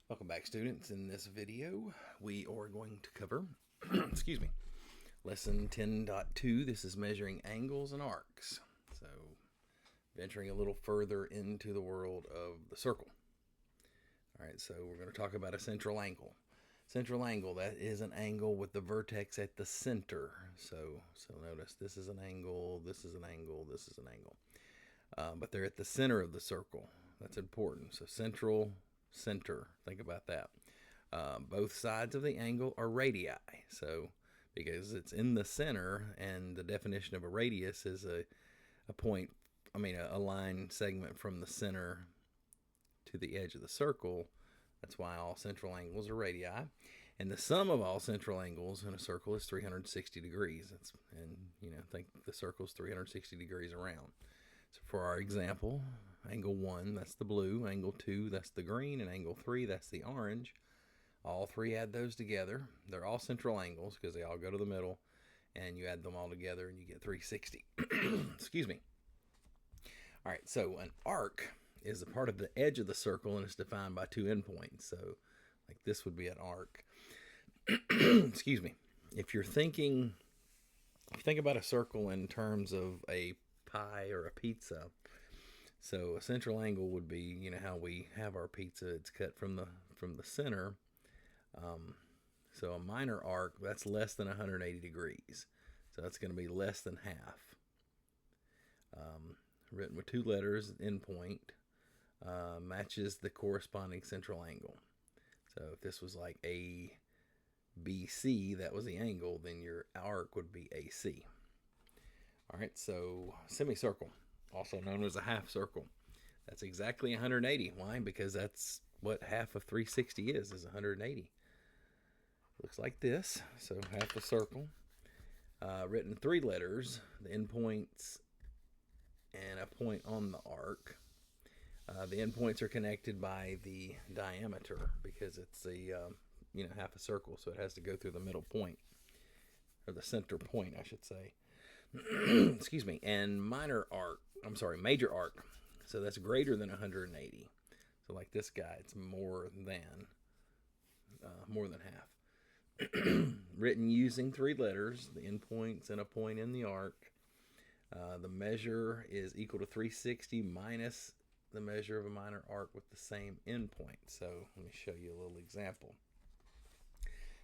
Welcome back, students. In this video, we are going to cover, excuse me, lesson 10.2. This is measuring angles and arcs. So, venturing a little further into the world of the circle. All right, so we're going to talk about a central angle. Central angle, that is an angle with the vertex at the center. So notice this is an angle, this is an angle, this is an angle. But they're at the center of the circle. That's important. So central, center. Think about that. Both sides of the angle are radii. So because it's in the center, and the definition of a radius is a point, a line segment from the center to the edge of the circle. That's why all central angles are radii. And the sum of all central angles in a circle is 360 degrees. Think the circle's 360 degrees around. So for our example, angle 1, that's the blue, angle 2, that's the green, and angle 3, that's the orange. All three add those together. They're all central angles because they all go to the middle, and you add them all together and you get 360. Excuse me. All right, so an arc is a part of the edge of the circle, and it's defined by two endpoints. So like this would be an arc. Excuse me. If you think about a circle in terms of a pie or a pizza, so a central angle would be, how we have our pizza. It's cut from the center. So a minor arc, that's less than 180 degrees. So that's going to be less than half. Written with two letters, endpoint, matches the corresponding central angle. So if this was like ABC, that was the angle, then your arc would be AC. All right, so semicircle, also known as a half circle. That's exactly 180. Why? Because that's what half of 360 is 180. Looks like this. So half the circle. Written three letters, the endpoints, and a point on the arc. The endpoints are connected by the diameter because it's half a circle, so it has to go through the middle point, or the center point, I should say. Excuse me. And major arc. So that's greater than 180. So like this guy, it's more than half. Written using three letters, the endpoints and a point in the arc. The measure is equal to 360 minus the measure of a minor arc with the same endpoint. So let me show you a little example.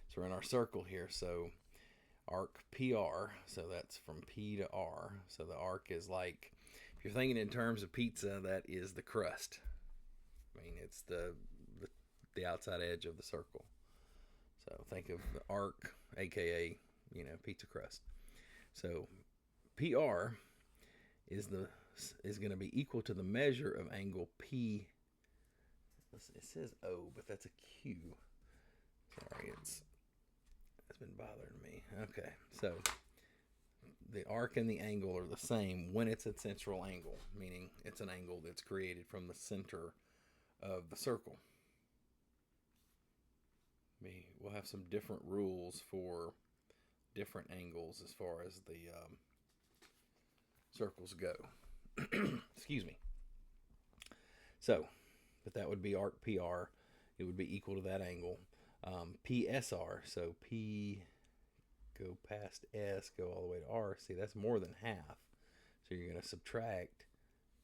So we're in our circle here. So arc PR, so that's from P to R. So the arc is like, if you're thinking in terms of pizza, that is the crust. It's the outside edge of the circle. So think of the arc, aka pizza crust. So PR is going to be equal to the measure of angle P. It says O, but that's a Q. Sorry, it's been bothering me. Okay, so the arc and the angle are the same when it's a central angle, meaning it's an angle that's created from the center of the circle. We'll have some different rules for different angles as far as the circles go. Excuse me. So, but that would be arc PR. It would be equal to that angle. PSR, so P, go past S, go all the way to R. See, that's more than half. So you're going to subtract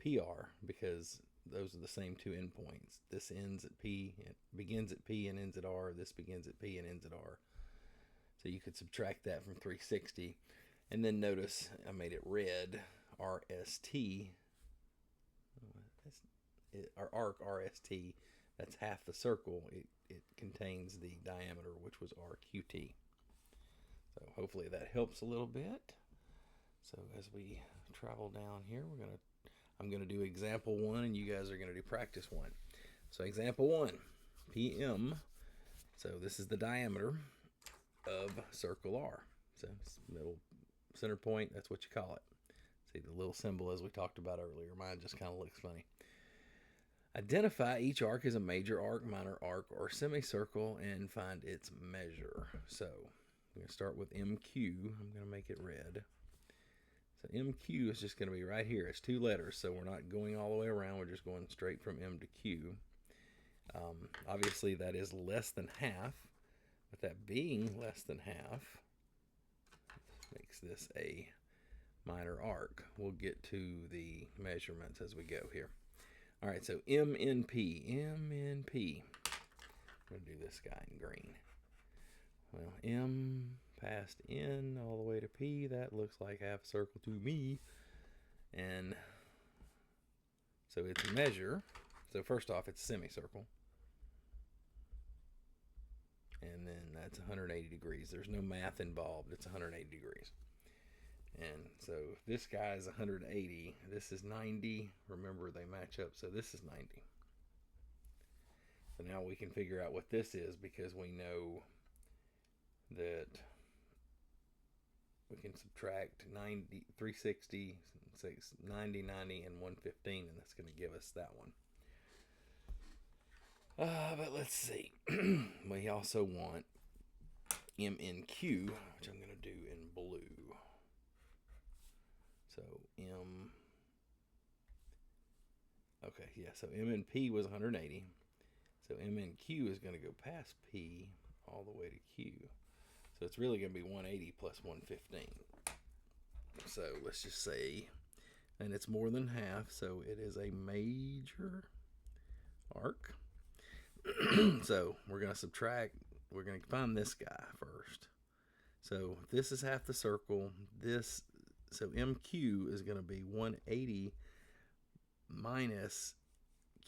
PR because those are the same two endpoints. This ends at P, it begins at P and ends at R. This begins at P and ends at R. So you could subtract that from 360. And then notice I made it red, RST. Our arc RST, that's half the circle. It contains the diameter, which was RQT. So hopefully that helps a little bit. So as we travel down here, I'm going to do example 1, and you guys are going to do practice 1. So example 1, PM. So this is the diameter of circle R. So middle center point, that's what you call it. See the little symbol as we talked about earlier. Mine just kind of looks funny. Identify each arc as a major arc, minor arc, or semicircle and find its measure. So I'm going to start with MQ. I'm going to make it red. So MQ is just going to be right here. It's two letters, so we're not going all the way around. We're just going straight from M to Q. Obviously, that is less than half, but that being less than half makes this a minor arc. We'll get to the measurements as we go here. All right, so MNP. I'm going to do this guy in green. Well, M past N all the way to P. That looks like half a circle to me. And so it's a measure. So first off, it's a semicircle. And then that's 180 degrees. There's no math involved. It's 180 degrees. And so if this guy is 180, this is 90. Remember, they match up. So this is 90. So now we can figure out what this is, because we know that we can subtract 90, 360, 90, 90, and 115, and that's going to give us that one. But let's see. We also want MNQ, which I'm going to do in blue. So so MNP was 180. So MNQ is going to go past P all the way to Q. So it's really going to be 180 plus 115. So let's just say, and it's more than half, so it is a major arc. So we're going to subtract, we're going to find this guy first. So if this is half the circle, so MQ is going to be 180 minus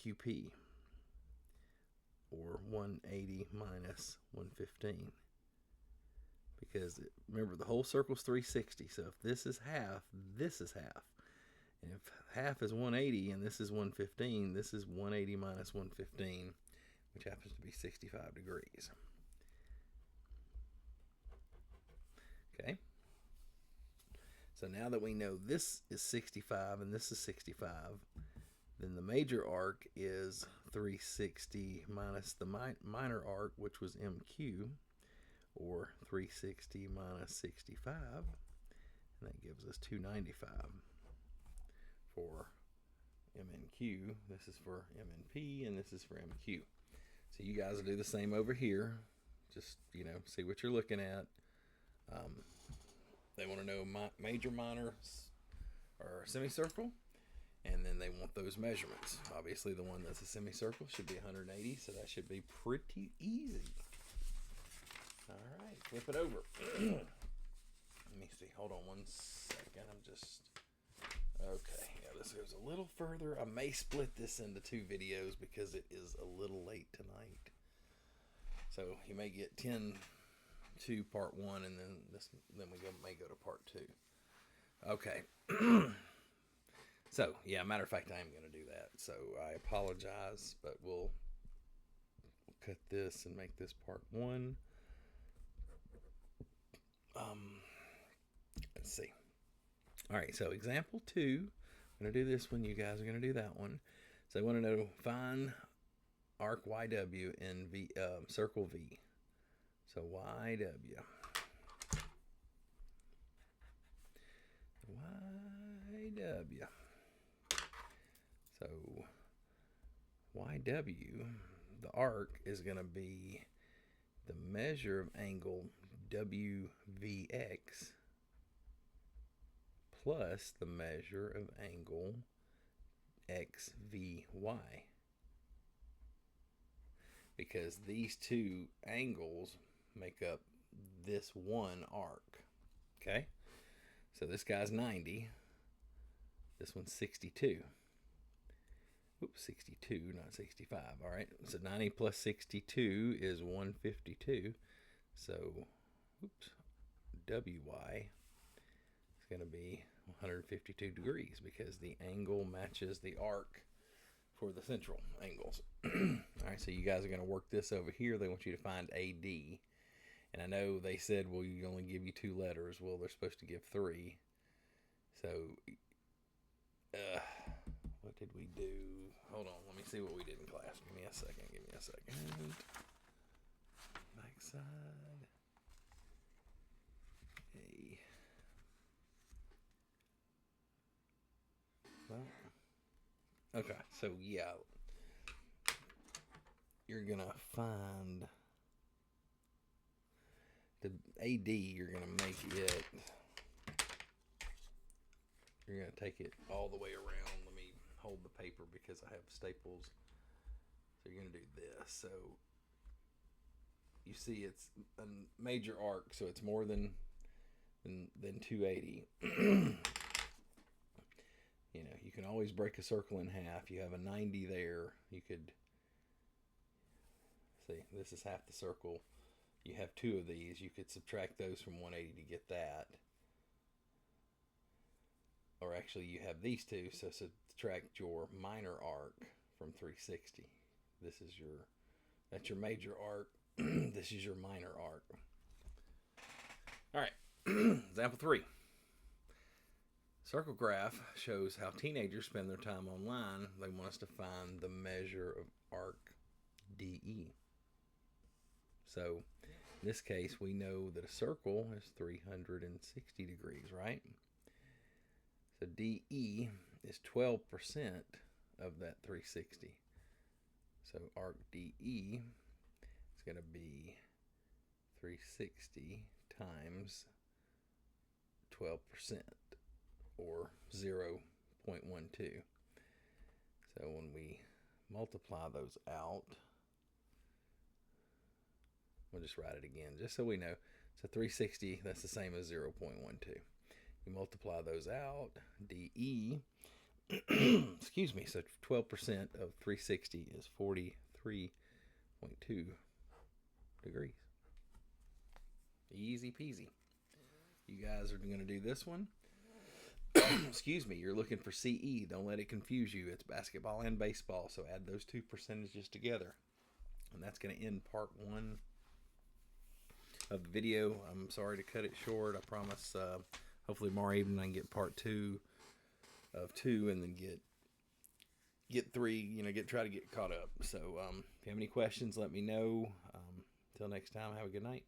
QP, or 180 minus 115. Because remember, the whole circle's 360. So if this is half, this is half. And if half is 180 and this is 115, this is 180 minus 115, which happens to be 65 degrees. Okay. So now that we know this is 65 and this is 65, then the major arc is 360 minus the minor arc, which was MQ, or 360 minus 65, and that gives us 295 for MNQ. This is for MNP, and this is for MQ. So you guys will do the same over here. Just, see what you're looking at. They want to know major, minor, or semicircle, and then they want those measurements. Obviously, the one that's a semicircle should be 180, so that should be pretty easy. All right, flip it over. Let me see. Hold on one second. Okay. Yeah, this goes a little further. I may split this into 2 videos because it is a little late tonight. So you may get 10-2 part 1, and then we may go to part 2. Okay. So, yeah, matter of fact, I am going to do that. So I apologize, but we'll cut this and make this part 1. Let's see. All right, so example 2. I'm going to do this one. You guys are going to do that one. So I want to know, find arc YW in circle V. So YW. So YW, the arc, is going to be the measure of angle WVX plus the measure of angle XVY. Because these 2 angles make up this one arc. Okay? So this guy's 90. This one's 62. Oops, 62, not 65. All right. So 90 plus 62 is 152. So, WY is going to be 152 degrees because the angle matches the arc for the central angles. All right, so you guys are going to work this over here. They want you to find AD. And I know they said, well, you only give you 2 letters. Well, they're supposed to give 3. So, what did we do? Hold on, let me see what we did in class. Give me a second. Backside. A. Well, okay, so yeah. you're going to find the AD, you're going to make it, you're going to take it all the way around. Let me hold the paper because I have staples. So you're going to do this. So you see it's a major arc, so it's more than 280. You know, you can always break a circle in half. You have a 90 there. You could see this is half the circle. You have two of these. You could subtract those from 180 to get that. Or actually, you have these two, so subtract your minor arc from 360. That's your major arc. This is your minor arc. All right, example 3. Circle graph shows how teenagers spend their time online. They want us to find the measure of arc DE. So in this case, we know that a circle is 360 degrees, right? So DE is 12% of that 360. So arc DE is going to be 360 times 12%, or 0.12. So when we multiply those out, we'll just write it again just so we know. So 360, that's the same as 0.12. You multiply those out, DE, excuse me, so 12% of 360 is 43.2 degrees. Easy peasy. You guys are going to do this one. Excuse me, you're looking for CE. Don't let it confuse you. It's basketball and baseball, so add those two percentages together. And that's going to end part 1 of the video. I'm sorry to cut it short. I promise hopefully tomorrow evening I can get part 2 of 2 and then get 3, you know, try to get caught up. So if you have any questions, let me know. Until next time, have a good night.